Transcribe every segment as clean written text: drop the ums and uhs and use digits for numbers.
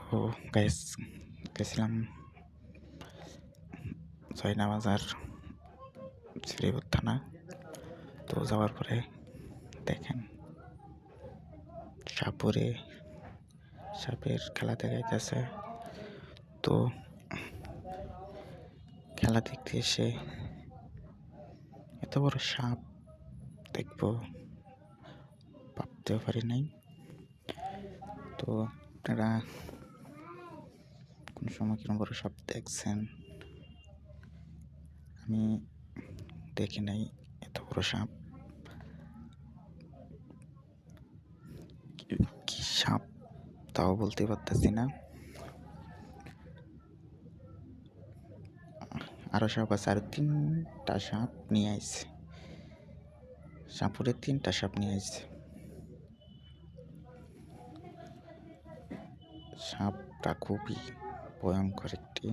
তো গাইস গেছিলাম জয়না বাজার শ্রীপুর থানা। তো যাওয়ার পরে দেখেন সাপের খেলা দেখাইতেছে। তো খেলা দেখতে এসে এত বড় সাপ দেখবো ভাবতেও পারি নাই। তো আপনারা কোন সময় কিরকম বড় সাপ দেখছেন? আমি দেখি নাই এত বড় সাপ। কি সাপ তাও বলতে পারতেছি না। আরো সাপ আছে, আরো 3টা সাপ নিয়ে আইছে। সাপুরে 3টা সাপ নিয়ে আইছে। সাপটা খুবই ভয়ঙ্কর একটি,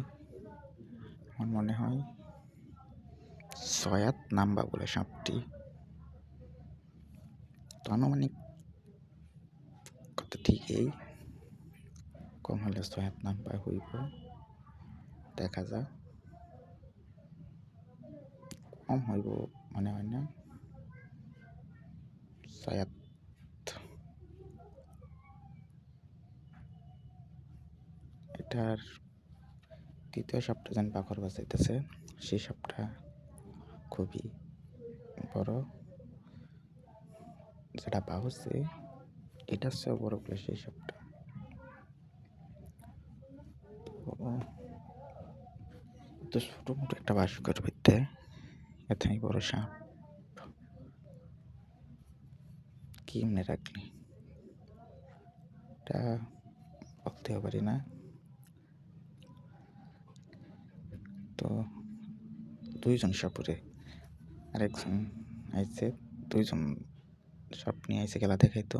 আমার মনে হয় সয়াত নাম্বা বলে সাপটি। তো আনুমানিক কত ঠিকই কম হলে সয়াত নাম্বা হইব, দেখা যাক। কম হইব মনে হয় না, সয়াত। এটার দ্বিতীয় সাপটা যেন পাখর বাজাইতেছে, সেই সাপটা খুবই বড়। যেটা বাহছে এটার চেয়েও বড় বলে সেই সাপটা। তো ছোট মোটো একটা বাস্কর ভিতরে এতই বড় সাপ কেমনে রাখলি, এটা ভাবতেও পারি না। তো 2জন সাপুরে, আরেকজন আইছে, 2জন সাপ নিয়ে আইছে খেলা দেখাইতো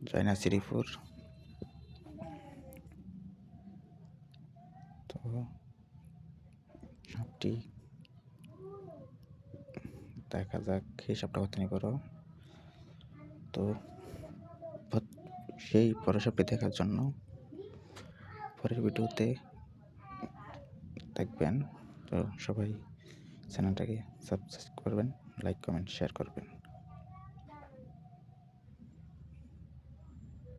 জয়না শ্রীপুর। তো সাপটি দেখা যাক সেই সাপটা কতখানি বড়। তো সেই বড় সাপটি দেখার জন্য পরের ভিডিওতে দেখবেন। তো সবাই চ্যানেলটাকে সাবস্ক্রাইব করবেন, লাইক কমেন্ট শেয়ার করবেন।